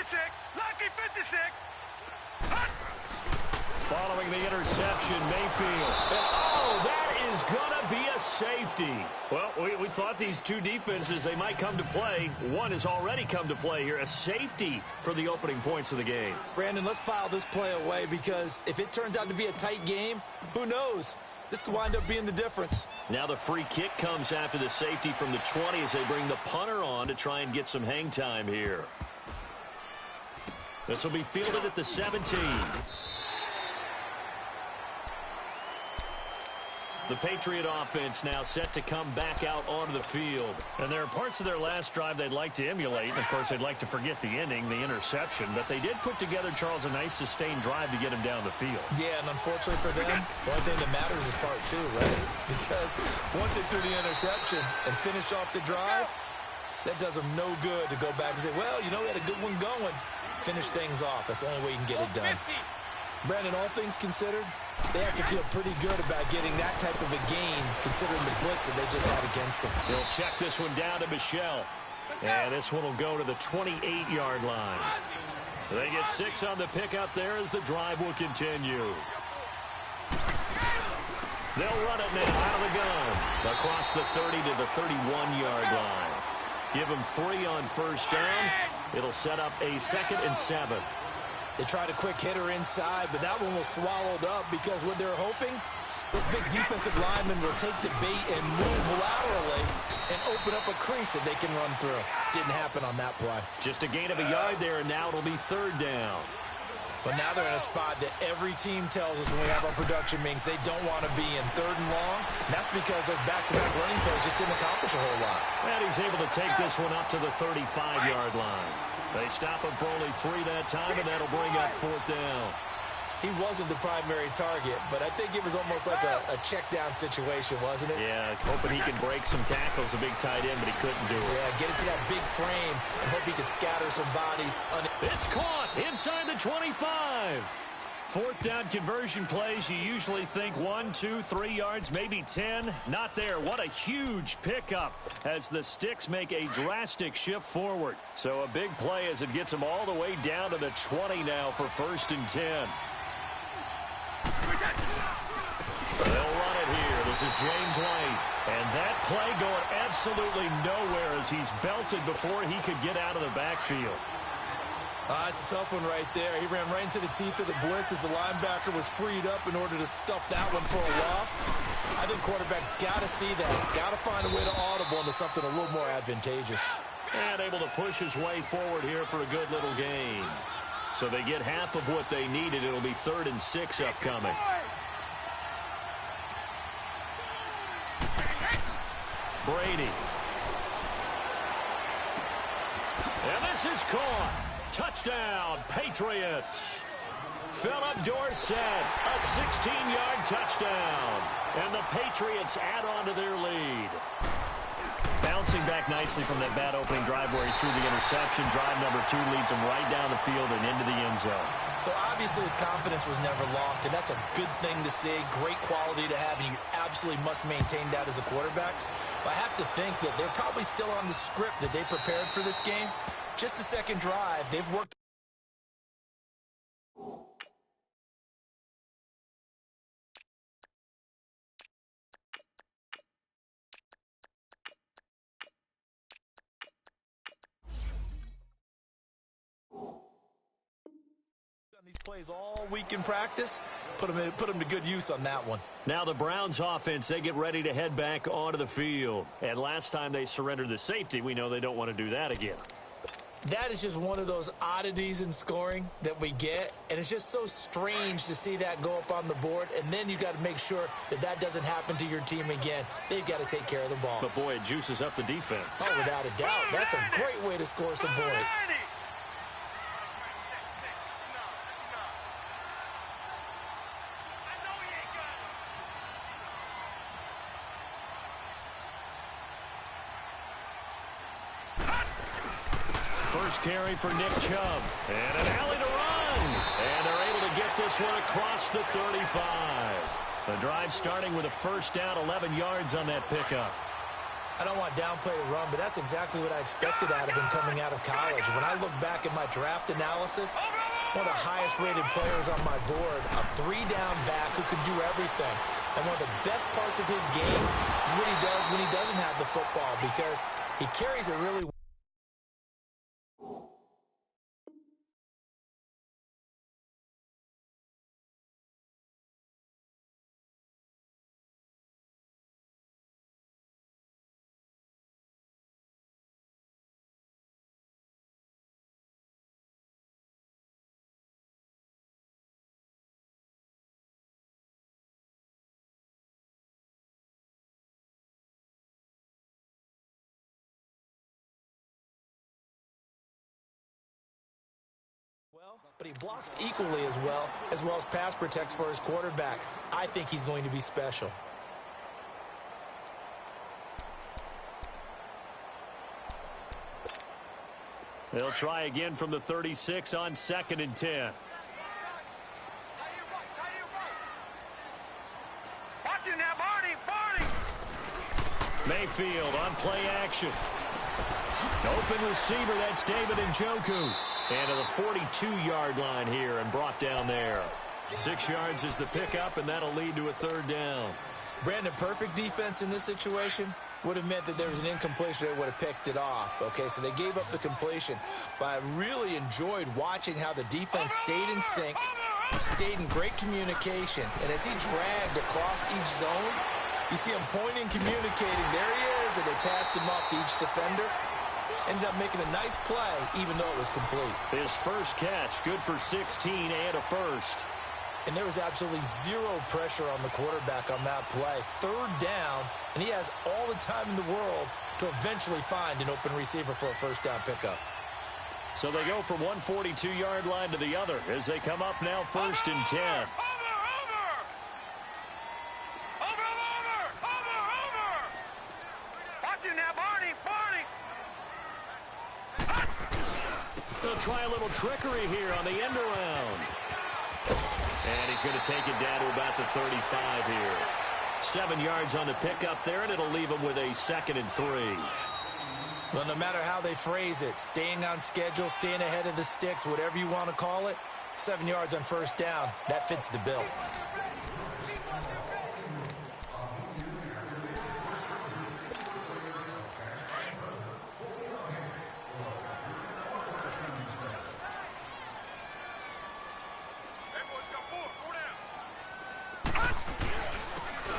56. Lucky 56. Following the interception, Mayfield. And, oh, that is going to be a safety. Well, we thought these two defenses, they might come to play. One has already come to play here. A safety for the opening points of the game. Brandon, let's file this play away because if it turns out to be a tight game, who knows? This could wind up being the difference. Now the free kick comes after the safety from the 20 as they bring the punter on to try and get some hang time here. This will be fielded at the 17. The Patriot offense now set to come back out onto the field. And there are parts of their last drive they'd like to emulate. And, of course, they'd like to forget the ending, the interception. But they did put together, Charles, a nice sustained drive to get him down the field. Yeah, and unfortunately for them, the only thing that matters is part two, right? Because once they threw the interception and finished off the drive, that does them no good to go back and say, well, you know, we had a good one going. Finish things off. That's the only way you can get it done. Brandon, all things considered, they have to feel pretty good about getting that type of a gain, considering the blitz that they just had against them. They'll check this one down to Michelle. And this one will go to the 28-yard line. They get 6 on the pickup there as the drive will continue. They'll run it now out of the gun. Across the 30 to the 31-yard line. Give them 3 on first down. It'll set up a 2nd and 7. They tried a quick hitter inside, but that one was swallowed up because what they're hoping, those big defensive linemen will take the bait and move laterally and open up a crease that they can run through. Didn't happen on that play. Just a gain of a yard there, and now it'll be 3rd down. But now they're in a spot that every team tells us when we have our production meetings they don't want to be in 3rd and long. And that's because those back-to-back running plays just didn't accomplish a whole lot. And he's able to take this one up to the 35-yard line. They stop him for only 3 that time, and that'll bring up 4th down. He wasn't the primary target, but I think it was almost like a check-down situation, wasn't it? Yeah, hoping he can break some tackles, a big tight end, but he couldn't do it. Yeah, get into that big frame and hope he can scatter some bodies. It's caught inside the 25. 4th down conversion plays, you usually think 1, 2, 3 yards, maybe 10. Not there. What a huge pickup as the Sticks make a drastic shift forward. So a big play as it gets them all the way down to the 20 now for 1st and 10. They'll run it here. This is James White. And that play going absolutely nowhere as he's belted before he could get out of the backfield. It's a tough one right there. He ran right into the teeth of the blitz as the linebacker was freed up in order to stuff that one for a loss. I think quarterbacks got to see that. Got to find a way to audible into something a little more advantageous. And able to push his way forward here for a good little gain. So they get half of what they needed. It'll be 3rd and 6 upcoming. Brady. And this is caught. Touchdown, Patriots. Philip Dorsett, a 16-yard touchdown. And the Patriots add on to their lead. Bouncing back nicely from that bad opening drive where he threw the interception. Drive number 2 leads him right down the field and into the end zone. So obviously his confidence was never lost, and that's a good thing to see. Great quality to have, and you absolutely must maintain that as a quarterback. But I have to think that they're probably still on the script that they prepared for this game. Just the second drive, they've worked. These plays all week in practice, put them to good use on that one. Now the Browns offense, they get ready to head back onto the field. And last time they surrendered the safety, we know they don't want to do that again. That is just one of those oddities in scoring that we get, and it's just so strange to see that go up on the board, and then you got to make sure that that doesn't happen to your team again. They've got to take care of the ball. But boy, it juices up the defense. Oh, without a doubt. That's a great way to score some points. First carry for Nick Chubb. And an alley to run. And they're able to get this one across the 35. The drive starting with a first down, 11 yards on that pickup. I don't want to downplay the run, but that's exactly what I expected out of him coming out of college. When I look back at my draft analysis, one of the highest-rated players on my board, a three-down back who can do everything. And one of the best parts of his game is what he does when he doesn't have the football, because he carries it really well. But he blocks equally as well as pass protects for his quarterback. I think he's going to be special. They'll try again from the 36 on 2nd and 10. Watch it now, Barney! Mayfield on play action. Open receiver, that's David Njoku. And to the 42-yard line here and brought down there. 6 yards is the pickup, and that'll lead to a 3rd down. Brandon, perfect defense in this situation would have meant that there was an incompletion that would have picked it off. Okay, so they gave up the completion. But I really enjoyed watching how the defense stayed in sync, stayed in great communication. And as he dragged across each zone, you see him pointing, communicating. There he is, and they passed him off to each defender. Ended up making a nice play, even though it was complete. His first catch, good for 16 and a first. And there was absolutely zero pressure on the quarterback on that play. 3rd down, and he has all the time in the world to eventually find an open receiver for a 1st down pickup. So they go from one 42-yard line to the other as they come up now 1st and 10. Watch it now, Barney! They'll try a little trickery here on the end around. And he's going to take it down to about the 35 here. 7 yards on the pickup there, and it'll leave him with a 2nd and 3. Well, no matter how they phrase it, staying on schedule, staying ahead of the sticks, whatever you want to call it, 7 yards on 1st down, that fits the bill.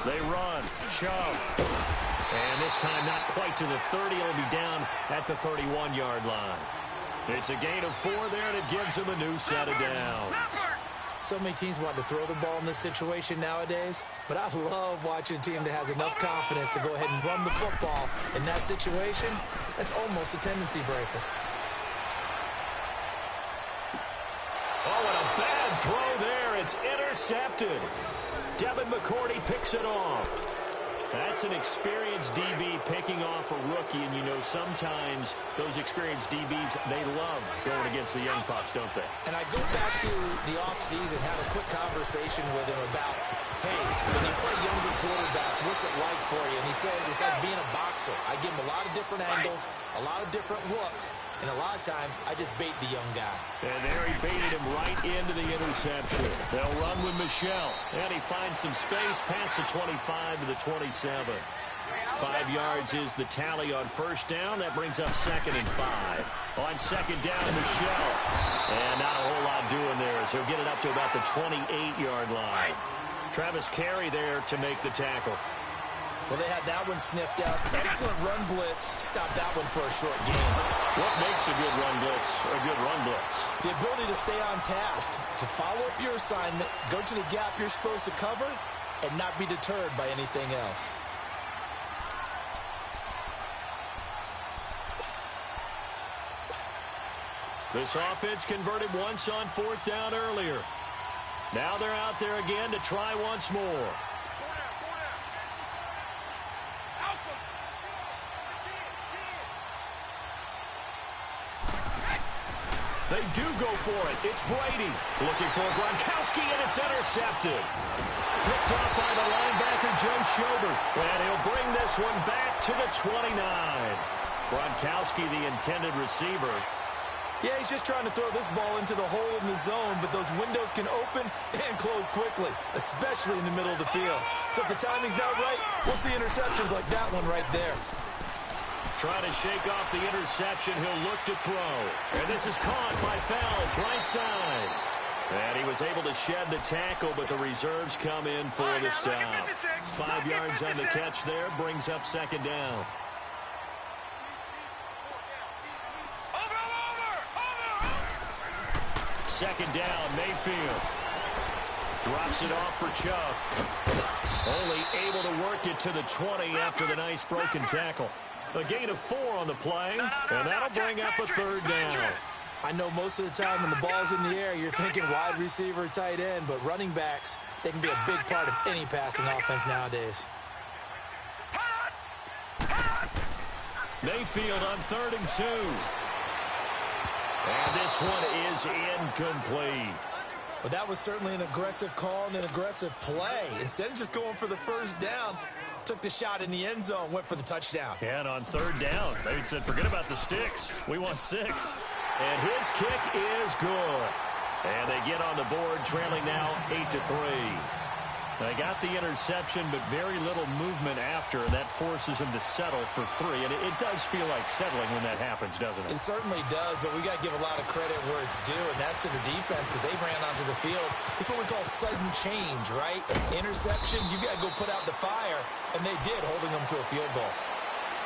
They run, shove, and this time not quite to the 30. It'll be down at the 31-yard line. It's a gain of 4 there, and it gives them a new set of downs. So many teams want to throw the ball in this situation nowadays, but I love watching a team that has enough confidence to go ahead and run the football. In that situation, that's almost a tendency breaker. Oh, and a bad throw there. It's intercepted. Devin McCourty picks it off. That's an experienced DB picking off a rookie, and you know sometimes those experienced DBs, they love going against the young pups, don't they? And I go back to the offseason, have a quick conversation with him about, hey, when you play younger quarterbacks, what's it like for you? And he says it's like being a boxer. I give him a lot of different angles, a lot of different looks, and a lot of times I just bait the young guy. And there he baited him right into the interception. They'll run with Michelle, and he finds some space past the 25 to the 27. 5 yards is the tally on 1st down. That brings up 2nd and 5. On 2nd down, Michelle. And not a whole lot doing there as he'll get it up to about the 28-yard line. Travis Carey there to make the tackle. Well, they had that one sniffed out. Excellent run blitz. Stopped that one for a short gain. What makes a good run blitz a good run blitz? The ability to stay on task, to follow up your assignment, go to the gap you're supposed to cover, and not be deterred by anything else. This offense converted once on 4th down earlier. Now they're out there again to try once more. They do go for it. It's Brady looking for Gronkowski, and it's intercepted. Picked off by the linebacker, Joe Schobert. And he'll bring this one back to the 29. Gronkowski, the intended receiver. Yeah, he's just trying to throw this ball into the hole in the zone, but those windows can open and close quickly, especially in the middle of the field. So if the timing's not right, we'll see interceptions like that one right there. Trying to shake off the interception. He'll look to throw. And this is caught by Fells, right side. And he was able to shed the tackle, but the reserves come in for the stop. 5 yards on the catch there, brings up second down. Second down, Mayfield. Drops it off for Chubb. Only able to work it to the 20 after the nice broken tackle. A gain of 4 on the play, and that'll bring up a third down. I know most of the time when the ball's in the air, you're thinking wide receiver, tight end, but running backs, they can be a big part of any passing offense nowadays. Mayfield on 3rd and 2. And this one is incomplete. Well, that was certainly an aggressive call and an aggressive play. Instead of just going for the first down, took the shot in the end zone, went for the touchdown. And on 3rd down, they said, forget about the sticks. We want 6. And his kick is good. And they get on the board, trailing now 8-3. They got the interception, but very little movement after, and that forces him to settle for 3. And it does feel like settling when that happens, doesn't it? It certainly does, but we got to give a lot of credit where it's due, and that's to the defense because they ran onto the field. It's what we call sudden change, right? Interception, you got to go put out the fire, and they did, holding them to a field goal.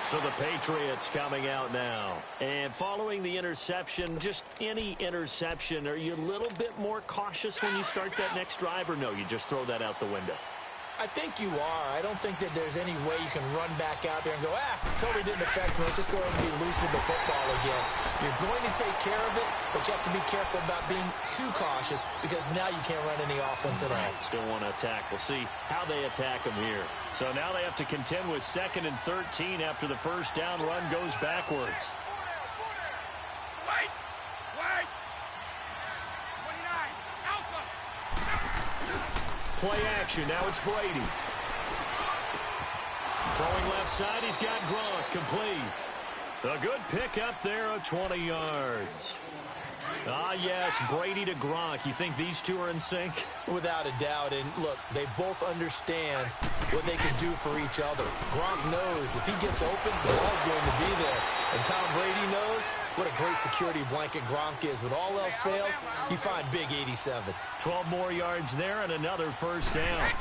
So the Patriots coming out now. And following the interception, just any interception, are you a little bit more cautious when you start that next drive, or no, you just throw that out the window? I think you are. I don't think that there's any way you can run back out there and go, totally didn't affect me. Let's just go ahead and be loose with the football again. You're going to take care of it, but you have to be careful about being too cautious because now you can't run any offense at all. Still want to attack. We'll see how they attack them here. So now they have to contend with 2nd and 13 after the first down run goes backwards. Wait! Wait! 29! Alpha! Play action. Now it's Brady. Throwing left side. He's got Gronk. Complete. A good pick up there of 20 yards. Ah, yes, Brady to Gronk. You think these two are in sync? Without a doubt. And, look, they both understand what they can do for each other. Gronk knows if he gets open, the ball's going to be there. And Tom Brady knows what a great security blanket Gronk is. When all else fails, you find big 87. 12 more yards there and another first down.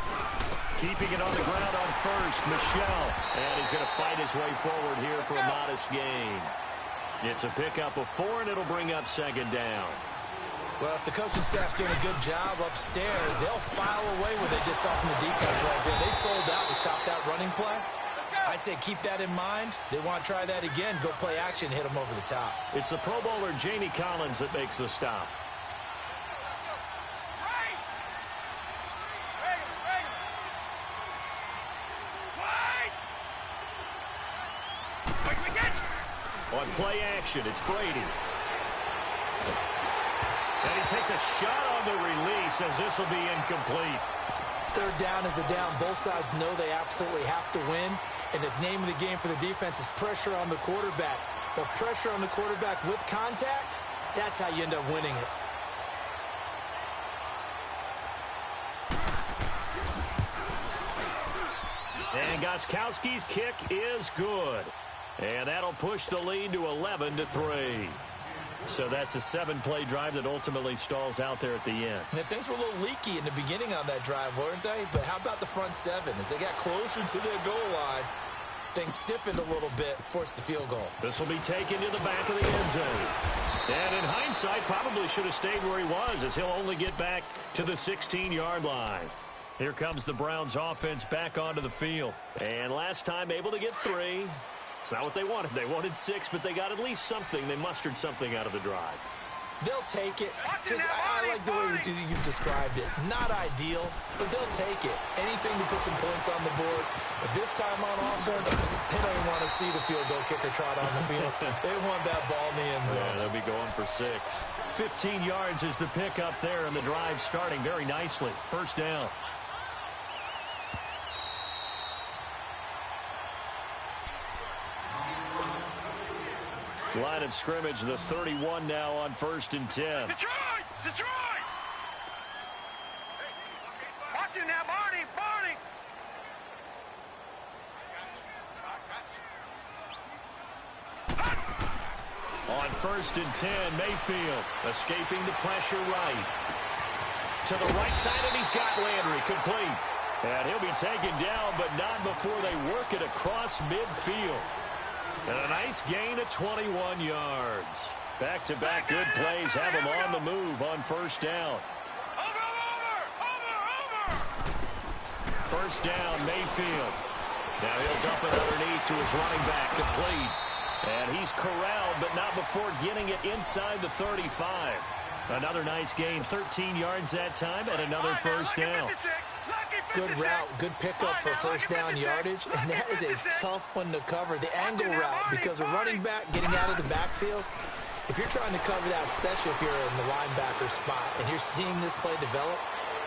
Keeping it on the ground on first, Michel. And he's going to fight his way forward here for a modest gain. It's a pickup of 4, and it'll bring up second down. Well, if the coaching staff's doing a good job upstairs, they'll file away what they just saw from the defense right there. They sold out to stop that running play. I'd say keep that in mind. They want to try that again. Go play action, hit them over the top. It's the Pro Bowler Jamie Collins that makes the stop. On play action, it's Brady. And he takes a shot on the release as this will be incomplete. 3rd down is a down. Both sides know they absolutely have to win. And the name of the game for the defense is pressure on the quarterback. But pressure on the quarterback with contact, that's how you end up winning it. And Gostkowski's kick is good. And that'll push the lead to 11-3. So that's a 7-play drive that ultimately stalls out there at the end. And things were a little leaky in the beginning on that drive, weren't they? But how about the front 7? As they got closer to their goal line, things stiffened a little bit, forced the field goal. This will be taken to the back of the end zone. And in hindsight, probably should have stayed where he was, as he'll only get back to the 16-yard line. Here comes the Browns offense back onto the field. And last time able to get 3. It's not what they wanted. They wanted 6, but they got at least something. They mustered something out of the drive. They'll take it. I like the way you've described it. Not ideal, but they'll take it. Anything to put some points on the board. But this time on offense, they don't even want to see the field goal kicker trot on the field. They want that ball in the end zone. Yeah, they'll be going for 6. 15 yards is the pickup there, and the drive starting very nicely. First down. Line of scrimmage, the 31 now on 1st and 10. Detroit! Detroit! Watch it now, Barney! Barney! On 1st and 10, Mayfield escaping the pressure right. To the right side, and he's got Landry complete. And he'll be taken down, but not before they work it across midfield. And a nice gain of 21 yards. Back-to-back good plays have him on the move on 1st down. Over! 1st down, Mayfield. Now he'll dump it underneath to his running back, complete. And he's corralled, but not before getting it inside the 35. Another nice gain, 13 yards that time, and another 1st down. Good route, good pickup for 1st down yardage, and that is a tough one to cover. The angle route, because a running back getting out of the backfield, if you're trying to cover that, especially if you're in the linebacker spot, and you're seeing this play develop,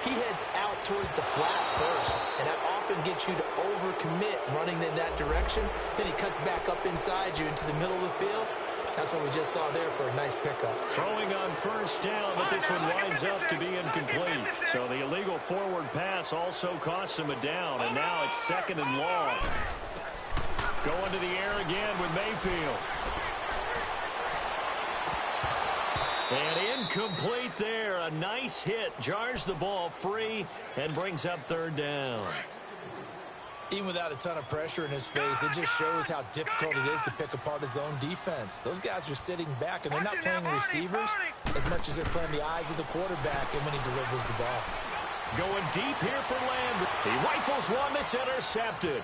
he heads out towards the flat first, and that often gets you to overcommit running in that direction. Then he cuts back up inside you into the middle of the field. That's what we just saw there for a nice pickup. Throwing on 1st down, but this one winds up to be incomplete. So the illegal forward pass also costs him a down, and now it's 2nd and long. Going to the air again with Mayfield. And incomplete there. A nice hit. Jars the ball free and brings up 3rd down. Even without a ton of pressure in his face, it just shows how difficult it is to pick apart his own defense. Those guys are sitting back, and they're not playing receivers as much as they're playing the eyes of the quarterback and when he delivers the ball. Going deep here for Landry. He rifles one that's intercepted.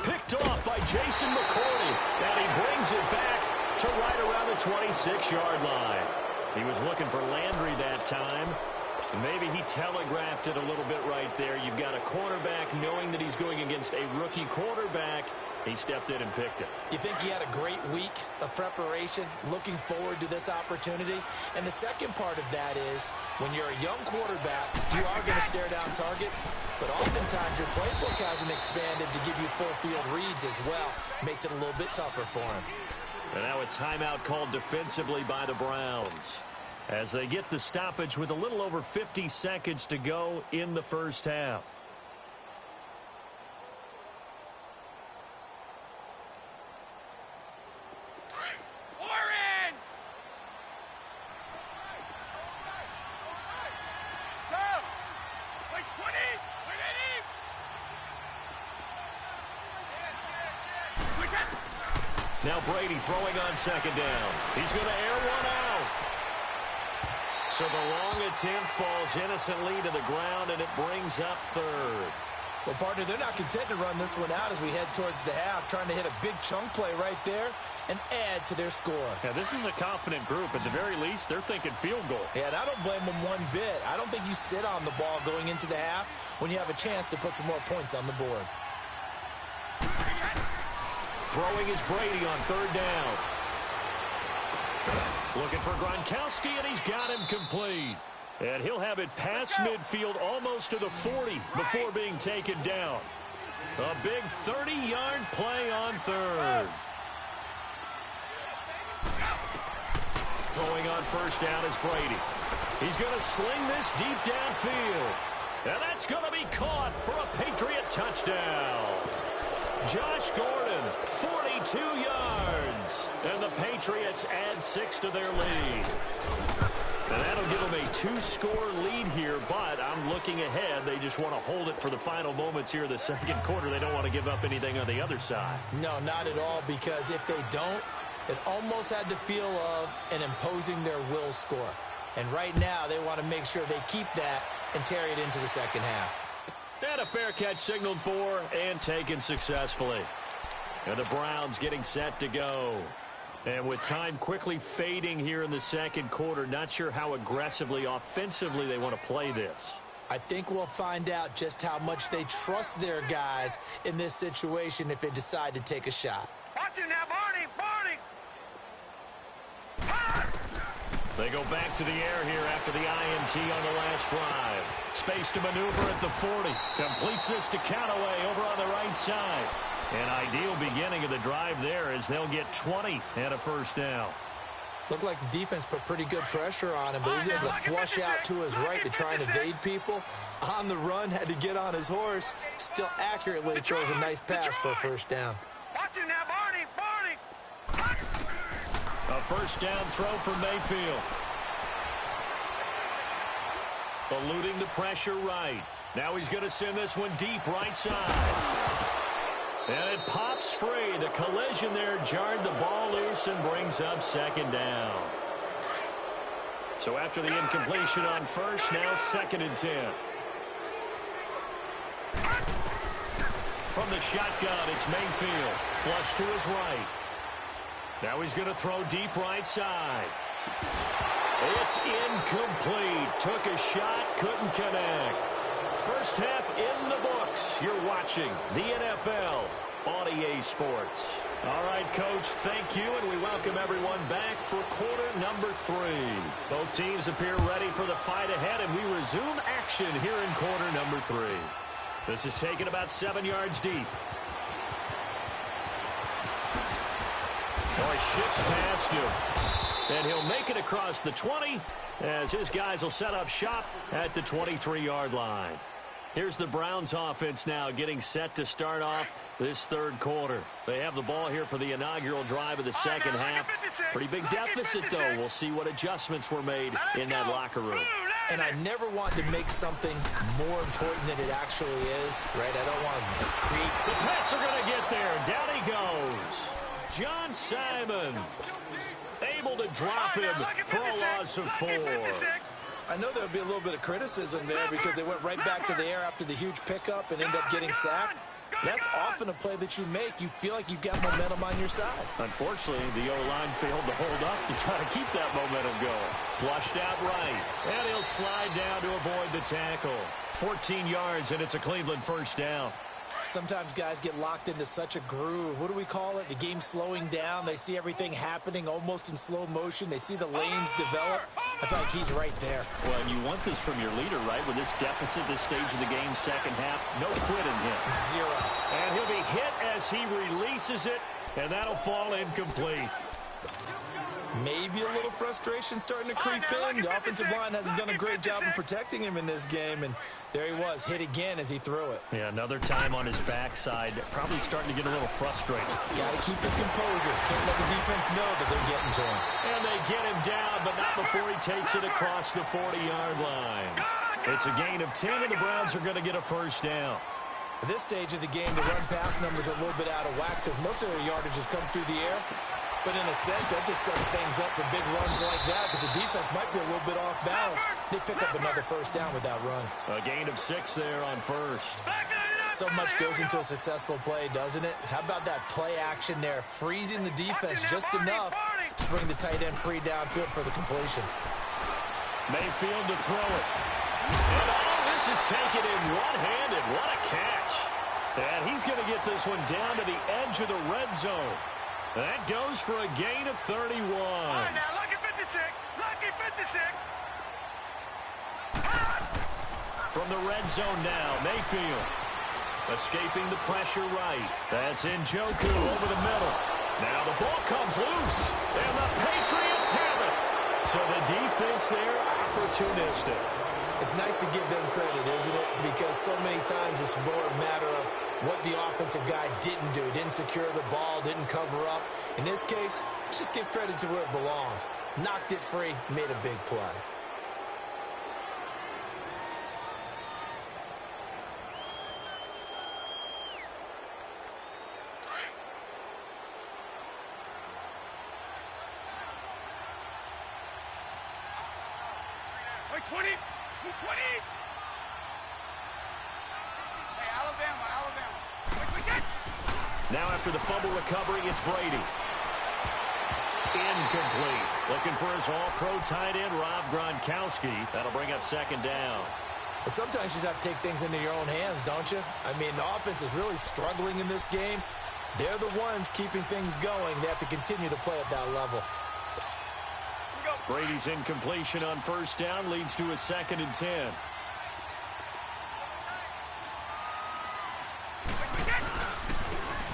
Picked off by Jason McCourty. And he brings it back to right around the 26-yard line. He was looking for Landry that time. Maybe he telegraphed it a little bit right there. You've got a cornerback knowing that he's going against a rookie quarterback. He stepped in and picked it. You think he had a great week of preparation, looking forward to this opportunity? And the second part of that is, when you're a young quarterback, you are going to stare down targets, but oftentimes your playbook hasn't expanded to give you full field reads as well. Makes it a little bit tougher for him. And now a timeout called defensively by the Browns, as they get the stoppage with a little over 50 seconds to go in the 1st half. Orange! So, wait 20! Wait 80! Now Brady throwing on 2nd down. He's going to air one out. So the long attempt falls innocently to the ground, and it brings up 3rd. Well, partner, they're not content to run this one out as we head towards the half, trying to hit a big chunk play right there and add to their score. Yeah, this is a confident group. At the very least, they're thinking field goal. Yeah, and I don't blame them one bit. I don't think you sit on the ball going into the half when you have a chance to put some more points on the board. Throwing is Brady on 3rd down. Looking for Gronkowski, and he's got him complete. And he'll have it past midfield almost to the 40 before being taken down. A big 30-yard play on 3rd. Throwing on 1st down is Brady. He's going to sling this deep downfield. And that's going to be caught for a Patriot touchdown. Josh Gordon, 42 yards. And the Patriots add 6 to their lead. And that'll give them a 2-score lead here, but I'm looking ahead. They just want to hold it for the final moments here of the 2nd quarter. They don't want to give up anything on the other side. No, not at all, because if they don't, it almost had the feel of an imposing their will score. And right now, they want to make sure they keep that and carry it into the 2nd half. And a fair catch signaled for and taken successfully. And the Browns getting set to go. And with time quickly fading here in the 2nd quarter, not sure how aggressively, offensively they want to play this. I think we'll find out just how much they trust their guys in this situation if they decide to take a shot. Watch it now, Barney! Barney! They go back to the air here after the INT on the last drive. Space to maneuver at the 40. Completes this to Callaway over on the right side. An ideal beginning of the drive there as they'll get 20 and a first down. Looked like the defense put pretty good pressure on him, but he's able to flush out to his right to try and evade people. On the run, had to get on his horse. Still accurately throws a nice pass for a first down. Watch him now, Barney. A first down throw for Mayfield. Eluding the pressure right. Now he's going to send this one deep right side. And it pops free. The collision there jarred the ball loose and brings up second down. So after the incompletion on first, now second and 10. From the shotgun, it's Mayfield. Flush to his right. Now he's going to throw deep right side. It's incomplete. Took a shot, couldn't connect. First half in the books. You're watching the NFL on EA Sports. All right, Coach, thank you, and we welcome everyone back for quarter number 3. Both teams appear ready for the fight ahead, and we resume action here in quarter number 3. This is taken about 7 yards deep. So he shifts past him, and he'll make it across the 20 as his guys will set up shop at the 23-yard line. Here's the Browns offense now getting set to start off this third quarter. They have the ball here for the inaugural drive of the second half. Pretty big deficit, though. We'll see what adjustments were made in that locker room. And I never want to make something more important than it actually is, right? I don't want to create... The Pets are going to get there. Down he goes. John Simon able to drop him for a loss of 4. I know there'll be a little bit of criticism there because they went right back to the air after the huge pickup and ended up getting sacked. That's often a play that you make. You feel like you've got momentum on your side. Unfortunately, the O-line failed to hold up to try to keep that momentum going. Flushed out right, and he'll slide down to avoid the tackle. 14 yards, and it's a Cleveland first down. Sometimes guys get locked into such a groove. What do we call it? The game slowing down. They see everything happening almost in slow motion. They see the lanes develop. I feel like he's right there. Well, and you want this from your leader, right? With this deficit, this stage of the game, second half, no quitting him. 0. And he'll be hit as he releases it, and that'll fall incomplete. Maybe a little frustration starting to creep in. The offensive line hasn't done a great job of protecting him in this game, and there he was, hit again as he threw it. Yeah, another time on his backside, probably starting to get a little frustrated. Got to keep his composure. Can't let the defense know that they're getting to him. And they get him down, but not before he takes it across the 40-yard line. It's a gain of 10, and the Browns are going to get a first down. At this stage of the game, the run-pass numbers are a little bit out of whack because most of their yardage has come through the air. But in a sense, that just sets things up for big runs like that because the defense might be a little bit off balance. They pick up another first down with that run. A gain of 6 there on first. So much goes into a successful play, doesn't it? How about that play action there? Freezing the defense just enough to bring the tight end free downfield for the completion. Mayfield to throw it. And all this is taken in one-handed. What a catch. And he's going to get this one down to the edge of the red zone. That goes for a gain of 31. All right, now, lucky 56. Lucky 56. From the red zone now, Mayfield. Escaping the pressure right. That's Njoku over the middle. Now the ball comes loose. And the Patriots have it. So the defense there, opportunistic. It's nice to give them credit, isn't it? Because so many times it's more a matter of what the offensive guy didn't do. Didn't secure the ball, didn't cover up. In this case, let's just give credit to where it belongs. Knocked it free, made a big play. Wait, 20. 20. Hey, Alabama. Wait, get. Now after the fumble recovery, it's Brady. Incomplete. Looking for his all-pro tight end, Rob Gronkowski. That'll bring up second down. But sometimes you just have to take things into your own hands, don't you? I mean, the offense is really struggling in this game. They're the ones keeping things going. They have to continue to play at that level. Brady's incompletion on first down leads to a second and 10.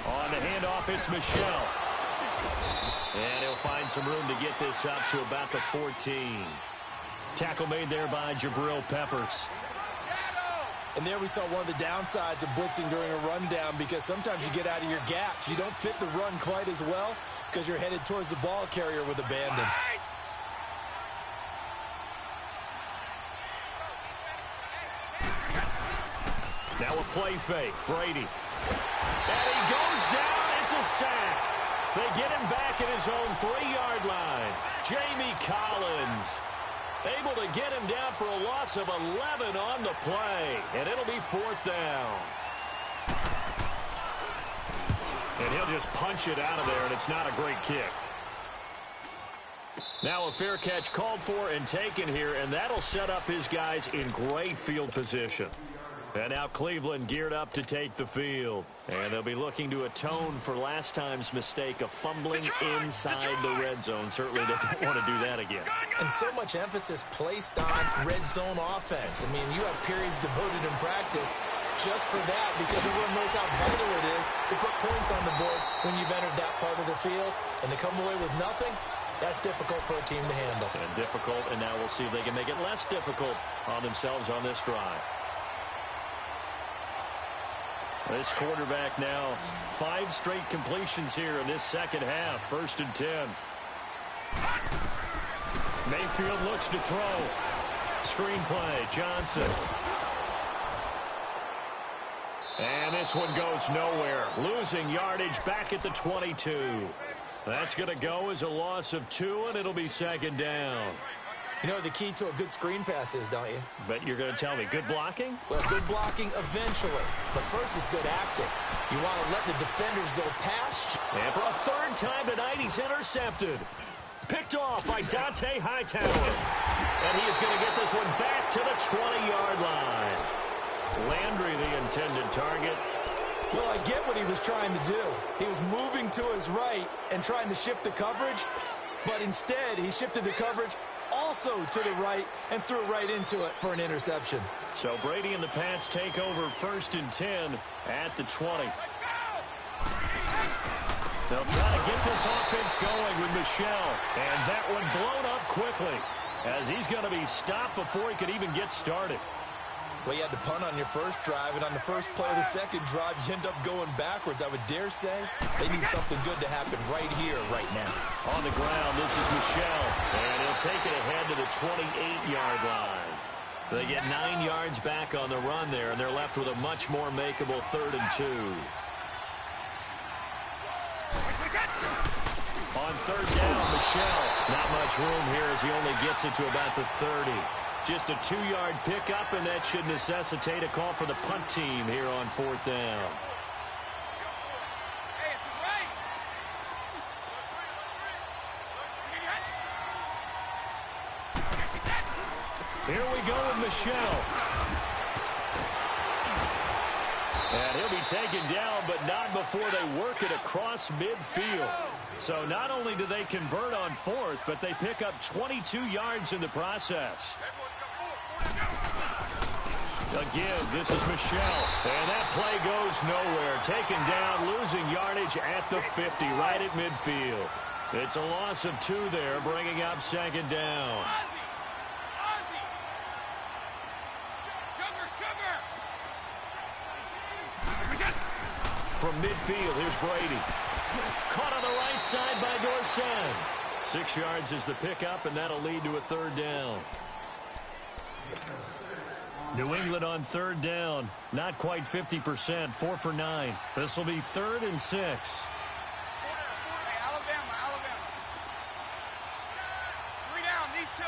On It's Michel. And he'll find some room to get this up to about the 14. Tackle made there by Jabril Peppers. And there we saw one of the downsides of blitzing during a rundown, because sometimes you get out of your gaps. You don't fit the run quite as well because you're headed towards the ball carrier with abandon. Now a play fake. Brady. And he goes down. It's a sack. They get him back at his own 3-yard line. Jamie Collins able to get him down for a loss of 11 on the play. And it'll be 4th down. And he'll just punch it out of there, and it's not a great kick. Now a fair catch called for and taken here, and that'll set up his guys in great field position. And now Cleveland geared up to take the field. And they'll be looking to atone for last time's mistake of fumbling inside the red zone. Certainly they don't want to do that again. And so much emphasis placed on red zone offense. I mean, you have periods devoted in practice just for that, because everyone knows how vital it is to put points on the board when you've entered that part of the field. And to come away with nothing, that's difficult for a team to handle. And difficult, and now we'll see if they can make it less difficult on themselves on this drive. This quarterback now 5 straight completions here in this second half. 1st and 10. Mayfield looks to throw. Screen play. Johnson. And this one goes nowhere. Losing yardage back at the 22. That's going to go as a loss of 2, and it'll be 2nd down. You know what the key to a good screen pass is, don't you? But you're going to tell me good blocking? Well, good blocking eventually. But first is good acting. You want to let the defenders go past you. And for a 3rd time tonight, he's intercepted. Picked off by Dante Hightower. And he is going to get this one back to the 20-yard line. Landry, the intended target. Well, I get what he was trying to do. He was moving to his right and trying to shift the coverage. But instead, he shifted the coverage also to the right and threw right into it for an interception. So Brady and the Pats take over 1st and 10 at the 20. They'll try to get this offense going with Michel. And that one blown up quickly as he's going to be stopped before he could even get started. Well, you had to punt on your first drive, and on the first play of the second drive, you end up going backwards. I would dare say they need something good to happen right here, right now. On the ground, this is Michel, and he'll take it ahead to the 28-yard line. They get 9 yards back on the run there, and they're left with a much more makeable 3rd and 2. On 3rd down, Michel. Not much room here as he only gets it to about the 30. Just a 2-yard pickup, and that should necessitate a call for the punt team here on 4th down. Here we go with Michel. And he'll be taken down, but not before they work it across midfield. So not only do they convert on 4th, but they pick up 22 yards in the process. Again, this is Michel. And that play goes nowhere. Taken down, losing yardage at the 50, right at midfield. It's a loss of 2 there, bringing up 2nd down. From midfield, here's Brady. Caught on the right side by Dorsett. 6 yards is the pickup, and that'll lead to a 3rd down. New England on 3rd down. Not quite 50%, 4 for 9. This will be 3rd and 6. Alabama. 3 down, these 2.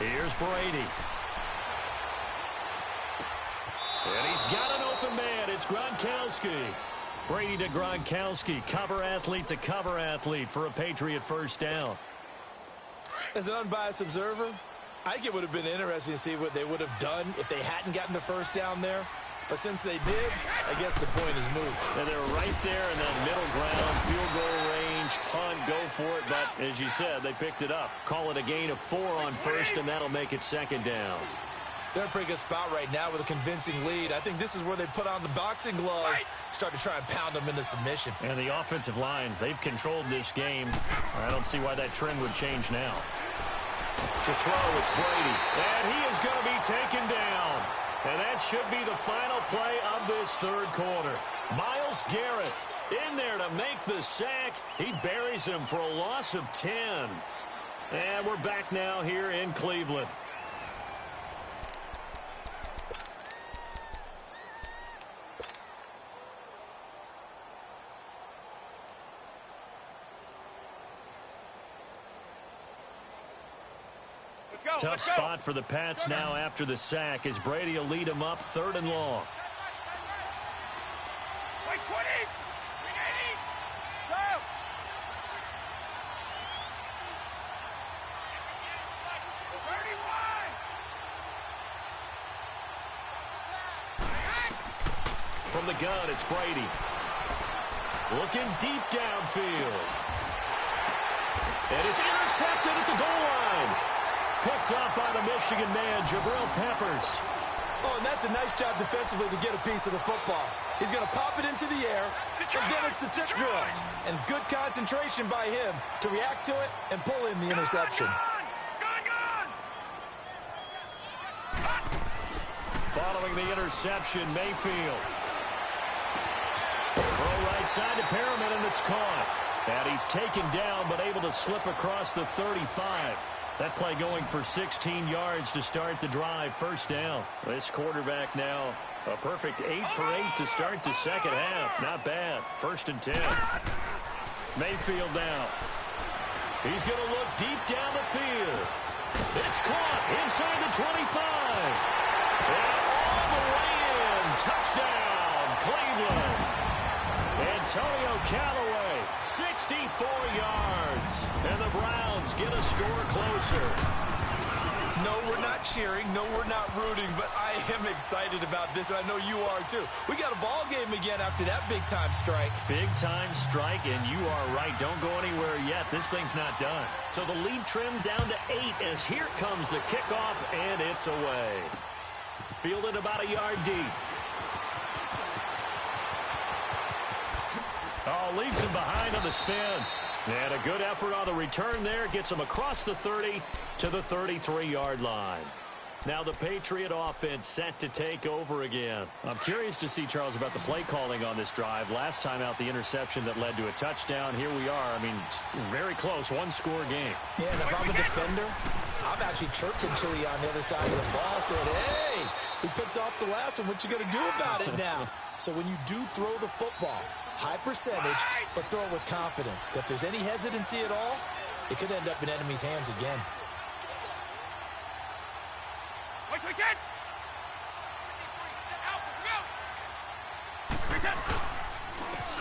Here's Brady. And he's got an open man. It's Gronkowski. Brady to Gronkowski. Cover athlete to cover athlete for a Patriot 1st down. As an unbiased observer, I think it would have been interesting to see what they would have done if they hadn't gotten the 1st down there. But since they did, I guess the point is moot. And they're right there in that middle ground, field goal range. pinch punt, go for it, but as you said, they picked it up. Call it a gain of 4 on first, and that'll make it second down. They're in a pretty good spot right now with a convincing lead. I think this is where they put on the boxing gloves, start to try and pound them into submission. And the offensive line, they've controlled this game. I don't see why that trend would change now. To throw, it's Brady. And he is going to be taken down. And that should be the final play of this third quarter. Myles Garrett in there to make the sack. He buries him for a loss of 10. And we're back now here in Cleveland. Tough spot for the Pats now after the sack as Brady will lead them up 3rd and long. Wait, 20! 380! Go! From the gun, it's Brady. Looking deep downfield. And it's intercepted at the goal line. Picked up by the Michigan man, Jabril Peppers. Oh, and that's a nice job defensively to get a piece of the football. He's going to pop it into the air, and then it's the tip drill. And good concentration by him to react to it and pull in the interception. Following the interception, Mayfield. Throw right side to Perryman, and it's caught. And he's taken down, but able to slip across the 35. That play going for 16 yards to start the drive. First down. This quarterback now a perfect 8 for 8 to start the second half. Not bad. 1st and 10. Mayfield now. He's going to look deep down the field. It's caught inside the 25. And all the way in. Touchdown, Cleveland. Antonio Callaway, 64 yards. And the Browns get a score closer. No, we're not cheering. No, we're not rooting. But I am excited about this, and I know you are too. We got a ball game again after that big-time strike. Big-time strike, and you are right. Don't go anywhere yet. This thing's not done. So the lead trimmed down to 8 as here comes the kickoff, and it's away. Fielded about a yard deep. Oh, leaves him behind on the spin. And a good effort on the return there. Gets him across the 30 to the 33-yard line. Now the Patriot offense set to take over again. I'm curious to see, Charles, about the play calling on this drive. Last time out, the interception that led to a touchdown. Here we are. I mean, very close, one-score game. Yeah, and if I'm a defender, I'm actually chirping Chili on the other side of the ball, saying, hey, we picked off the last one. What you going to do about it now? So when you do throw the football, high percentage, but throw it with confidence. If there's any hesitancy at all, it could end up in enemy's hands again.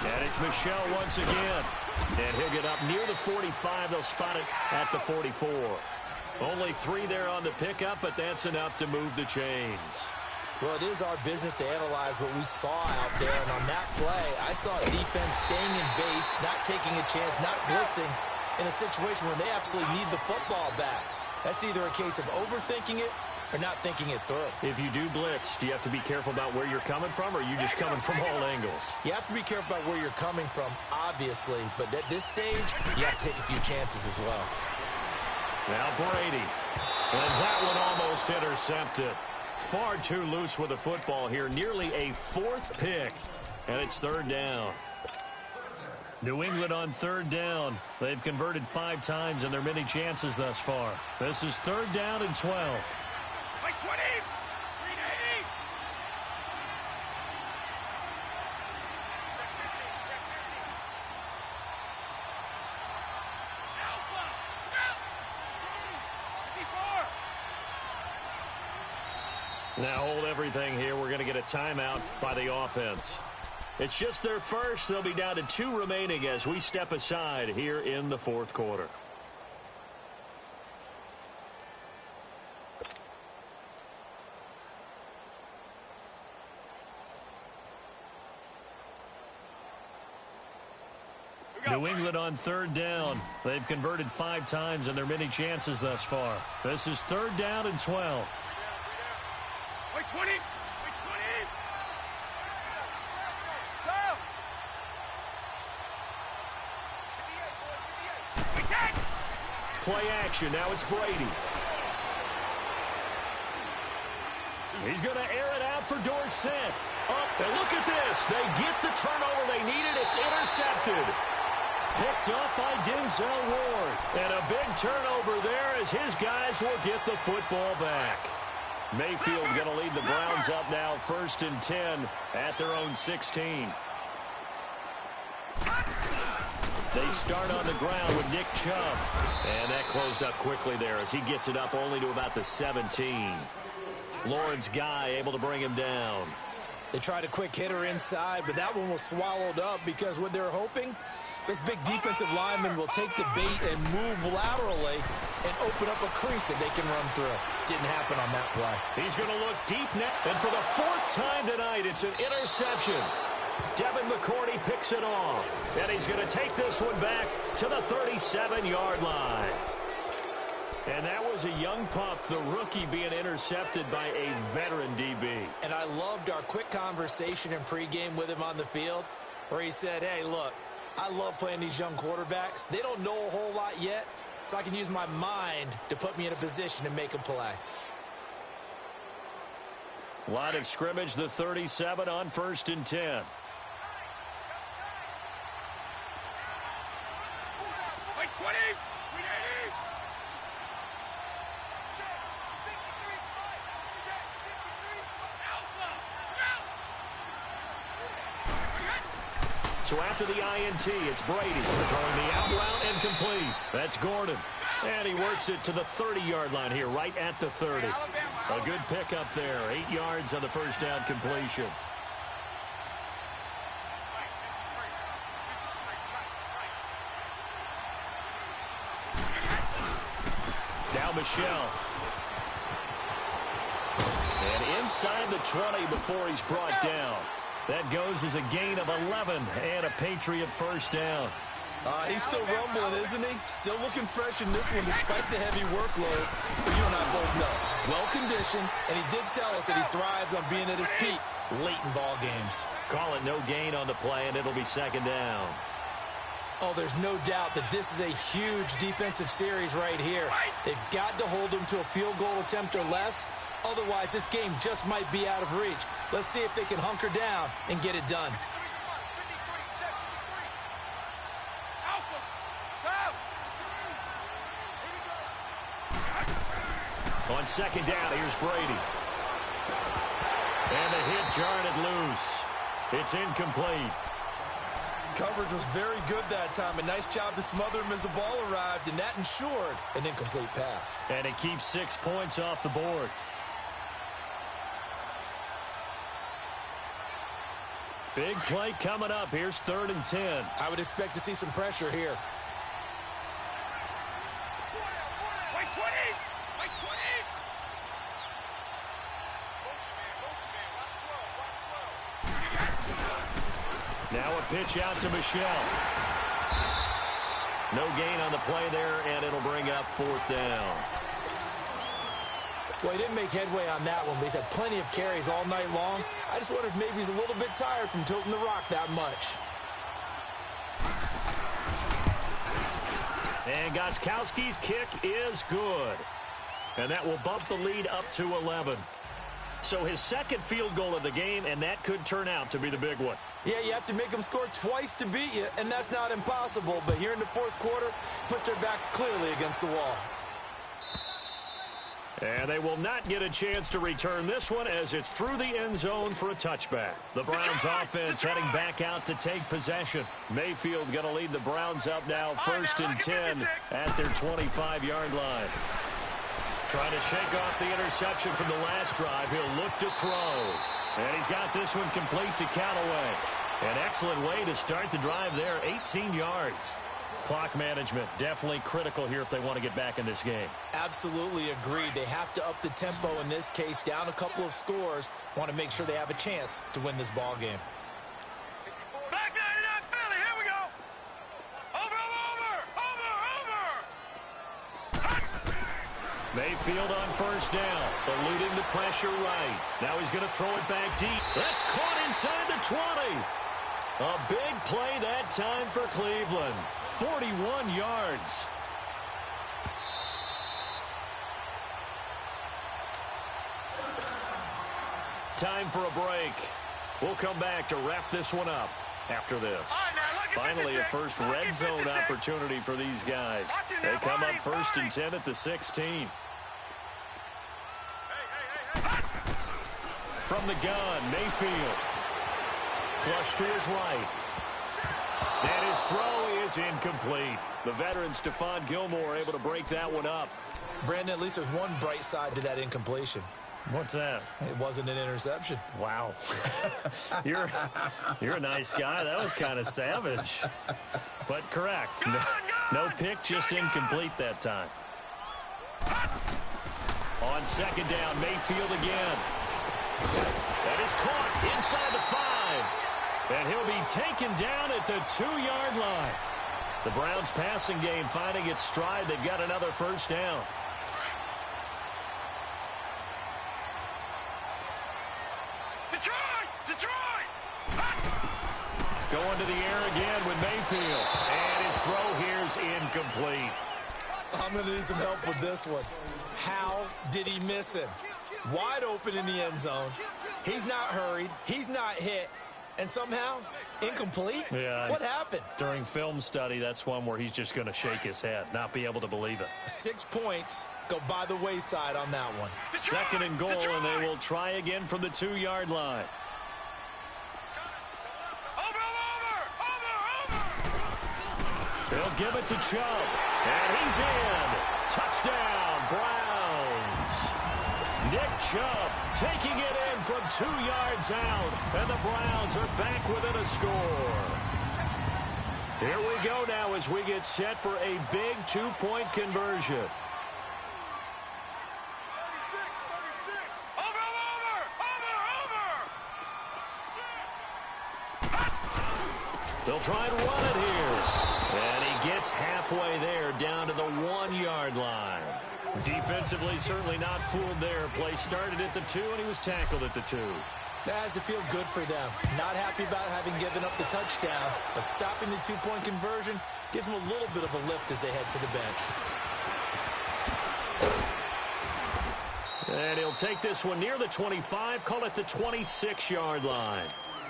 And it's Michelle once again. And he'll get up near the 45. They'll spot it at the 44. Only 3 there on the pickup, but that's enough to move the chains. Well, it is our business to analyze what we saw out there. And on that play, I saw a defense staying in base, not taking a chance, not blitzing in a situation where they absolutely need the football back. That's either a case of overthinking it or not thinking it through. If you do blitz, do you have to be careful about where you're coming from, or are you just coming from all angles? You have to be careful about where you're coming from, obviously. But at this stage, you have to take a few chances as well. Now Brady. And that one almost intercepted. Far too loose with the football here. Nearly a 4th pick. And it's 3rd down. New England on 3rd down. They've converted 5 times in their many chances thus far. This is 3rd down and 12. Like 20! 380! Now hold everything here. We're going to get a timeout by the offense. It's just their first. They'll be down to 2 remaining as we step aside here in the 4th quarter. New New England on third down. They've converted 5 times in their many chances thus far. This is third down and 12. Wait 20. Wait 20. Play action. Now it's Brady. He's going to air it out for Dorsett. Up, and look at this. They get the turnover they needed. It's intercepted. Picked up by Denzel Ward. And a big turnover there as his guys will get the football back. Mayfield going to lead the Browns up now 1st and 10 at their own 16. They start on the ground with Nick Chubb. And that closed up quickly there as he gets it up only to about the 17. Lawrence Guy able to bring him down. They tried a quick hitter inside, but that one was swallowed up because what they're hoping, this big defensive lineman will take the bait and move laterally and open up a crease that they can run through. Didn't happen on that play. He's going to look deep net. And for the 4th time tonight, it's an interception. Devin McCourty picks it off. And he's going to take this one back to the 37-yard line. And that was a young pup, the rookie, being intercepted by a veteran DB. And I loved our quick conversation in pregame with him on the field where he said, hey, look, I love playing these young quarterbacks. They don't know a whole lot yet, so I can use my mind to put me in a position to make a play. Line of scrimmage, the 37 on 1st and 10. Wait 20. So after the INT, it's Brady throwing the out route and complete. That's Gordon. And he works it to the 30-yard line here, right at the 30. A good pickup there. 8 yards on the first down completion. Now Michelle. And inside the 20 before he's brought down. That goes as a gain of 11 and a Patriot first down. He's still rumbling, isn't he? Still looking fresh in this one despite the heavy workload. But you and I both know. Well-conditioned, and he did tell us that he thrives on being at his peak late in ball games. Call it no gain on the play, and it'll be 2nd down. Oh, there's no doubt that this is a huge defensive series right here. They've got to hold them to a field goal attempt or less. Otherwise, this game just might be out of reach. Let's see if they can hunker down and get it done. On 2nd down, here's Brady. And the hit jarred it loose. It's incomplete. Coverage was very good that time. A nice job to smother him as the ball arrived, and that ensured an incomplete pass. And it keeps 6 points off the board. Big play coming up. Here's 3rd and 10. I would expect to see some pressure here. Wait 20. Wait 20. Now a pitch out to Michelle. No gain on the play there, and it'll bring up 4th down. Well, he didn't make headway on that one, but he's had plenty of carries all night long. I just wonder if maybe he's a little bit tired from toting the rock that much. And Gostkowski's kick is good. And that will bump the lead up to 11. So his 2nd field goal of the game, and that could turn out to be the big one. Yeah, you have to make them score twice to beat you, and that's not impossible. But here in the 4th quarter, puts their backs clearly against the wall. And they will not get a chance to return this one as it's through the end zone for a touchback. The Browns offense heading back out to take possession. Mayfield going to lead the Browns up now 1st and 10 at their 25-yard line. Trying to shake off the interception from the last drive. He'll look to throw. And he's got this one complete to Callaway. An excellent way to start the drive there, 18 yards. Clock management definitely critical here if they want to get back in this game. Absolutely agreed. They have to up the tempo in this case, down a couple of scores. Want to make sure they have a chance to win this ball game. Back 99 Philly, here we go. field on first down, eluding the pressure right. Now he's going to throw it back deep. That's caught inside the 20. A big play that time for Cleveland. 41 yards. Time for a break. We'll come back to wrap this one up after this. Finally, a first red zone opportunity for these guys. They come up first and 10 at the 16. From the gun, Mayfield. Flush to his right. And his throw is incomplete. The veteran Stephon Gilmore able to break that one up. Brandon, at least there's one bright side to that incompletion. What's that? It wasn't an interception. Wow. You're a nice guy. That was kind of savage. But correct. No pick, just incomplete that time. On second down, Mayfield again. That is caught inside the 5. And he'll be taken down at the 2-yard line. The Browns passing game finding its stride. They've got another first down. Going to the air again with Mayfield. And his throw here is incomplete. I'm going to need some help with this one. How did he miss him? Wide open in the end zone. He's not hurried. He's not hit. And somehow, incomplete? Yeah. What happened? During film study, that's one where he's just going to shake his head, not be able to believe it. 6 points go by the wayside on that one. Second and goal, and they will try again from the 2-yard line. They'll give it to Chubb. And he's in. Touchdown, Browns. Nick Chubb taking it in from 2 yards out. And the Browns are back within a score. Here we go now as we get set for a big 2-point conversion. They'll try and run it here. And he gets halfway there down to the 1-yard line. Defensively, certainly not fooled there. Play started at the 2, and he was tackled at the 2. That has to feel good for them. Not happy about having given up the touchdown, but stopping the 2-point conversion gives them a little bit of a lift as they head to the bench. And he'll take this one near the 25, call it the 26-yard line.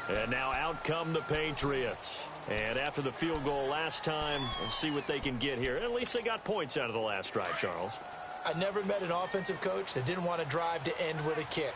And now out come the Patriots. And after the field goal last time, we'll see what they can get here. At least they got points out of the last drive, Charles. I never met an offensive coach that didn't want to drive to end with a kick.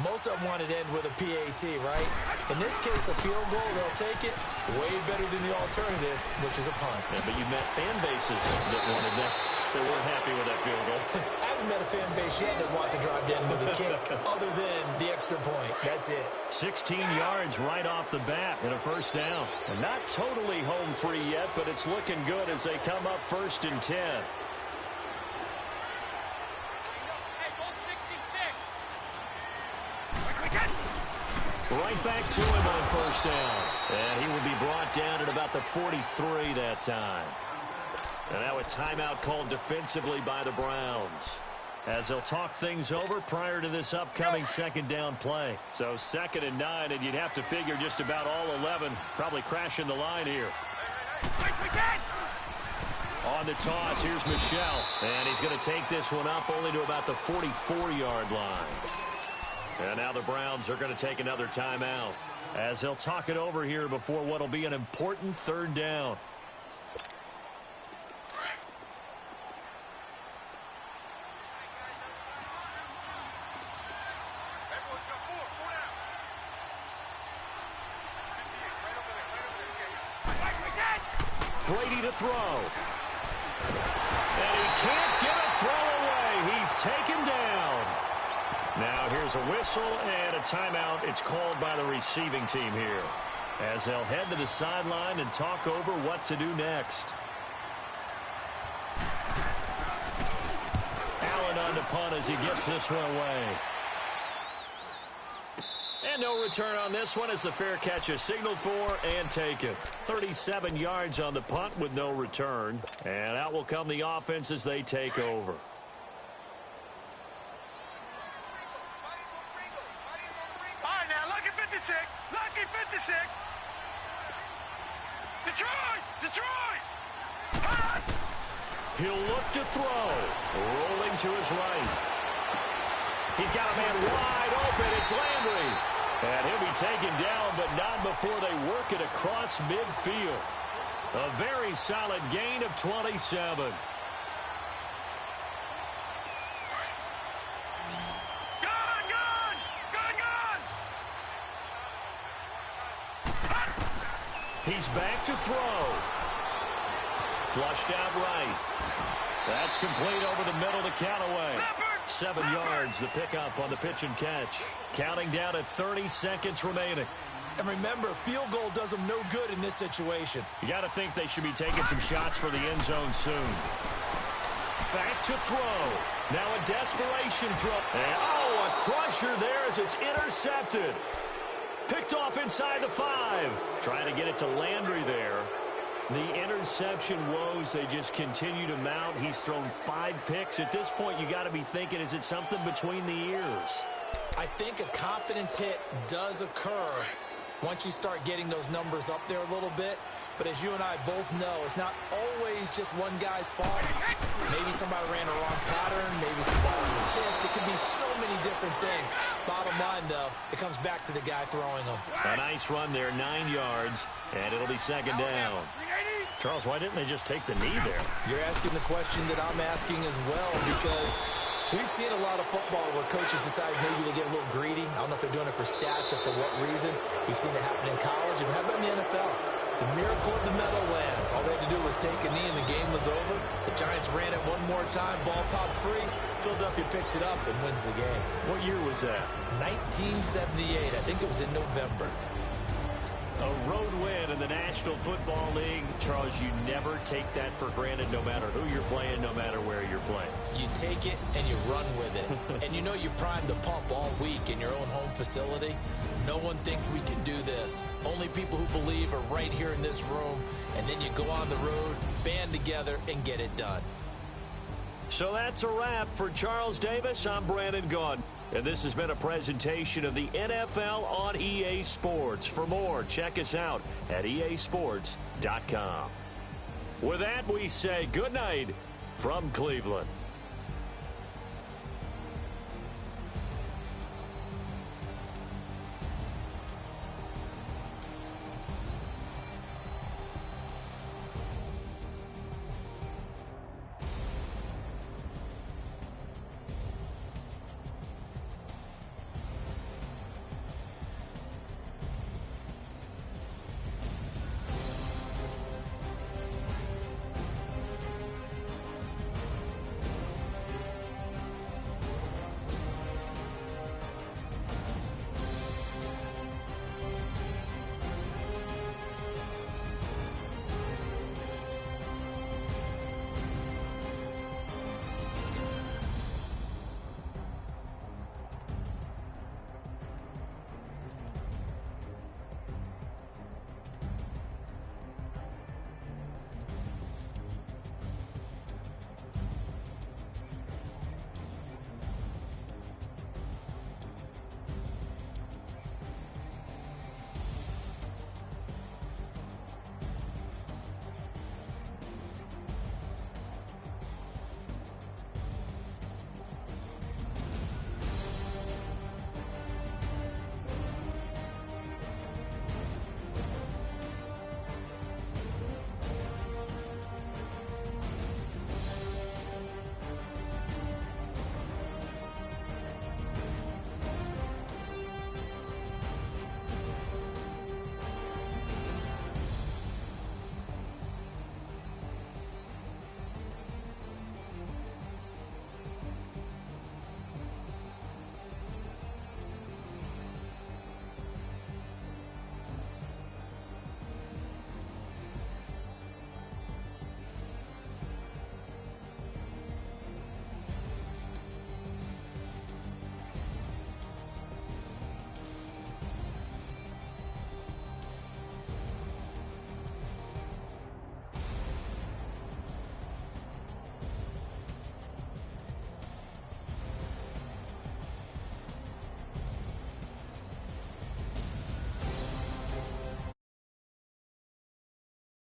Most of them wanted to end with a PAT, right? In this case, a field goal, they'll take it way better than the alternative, which is a punt. Yeah, but you met fan bases that wanted that. They weren't happy with that field goal. I haven't met a fan base yet that wants to drive to end with a kick other than the extra point. That's it. 16 yards right off the bat and a first down. And not totally home free yet, but it's looking good as they come up first and 10. Right back to him on first down. And he will be brought down at about the 43 that time. And now a timeout called defensively by the Browns, as they'll talk things over prior to this upcoming second down play. So 2nd and 9, and you'd have to figure just about all 11 probably crashing the line here. On the toss, here's Michel. And he's going to take this one up only to about the 44-yard line. And now the Browns are going to take another timeout, as they'll talk it over here before what will be an important 3rd down. Brady to throw. And he can't get a throw away. He's taken down. Now here's a whistle and a timeout. It's called by the receiving team here, as they'll head to the sideline and talk over what to do next. Allen on the punt as he gets this one away. And no return on this one as the fair catch is signaled for and taken. 37 yards on the punt with no return. And out will come the offense as they take over. 56. Lucky 56. Detroit! Detroit! He'll look to throw. Rolling to his right. He's got a man wide open. It's Landry. And he'll be taken down, but not before they work it across midfield. A very solid gain of 27. Gun! Gun! Gun! Gun! He's back to throw. Flushed out right. That's complete over the middle to Callaway. 7 yards, the pickup on the pitch and catch. Counting down at 30 seconds remaining. And remember, field goal does them no good in this situation. You got to think they should be taking some shots for the end zone soon. Back to throw. Now a desperation throw. And, oh, a crusher there as it's intercepted. Picked off inside the 5. Trying to get it to Landry there. The interception woes, they just continue to mount. He's thrown 5 picks. At this point, you got to be thinking, is it something between the ears? I think a confidence hit does occur once you start getting those numbers up there a little bit. But as you and I both know, it's not always just one guy's fault. Maybe somebody ran a wrong pattern. Maybe somebody was chipped. It could be so many different things. Bottom line, though, it comes back to the guy throwing them. A nice run there, 9 yards, and it'll be second down. Charles, why didn't they just take the knee there? You're asking the question that I'm asking as well, because we've seen a lot of football where coaches decide maybe they get a little greedy. I don't know if they're doing it for stats or for what reason. We've seen it happen in college, and how about in the NFL? The miracle of the Meadowlands. All they had to do was take a knee, and the game was over. The Giants ran it one more time. Ball popped free. Philadelphia picks it up and wins the game. What year was that? 1978. I think it was in November. A road win in the National Football League. Charles, you never take that for granted no matter who you're playing, no matter where you're playing. You take it and you run with it. And you know you primed the pump all week in your own home facility. No one thinks we can do this. Only people who believe are right here in this room. And then you go on the road, band together, and get it done. So that's a wrap for Charles Davis. I'm Brandon Gaudin. And this has been a presentation of the NFL on EA Sports. For more, check us out at easports.com. With that, we say good night from Cleveland.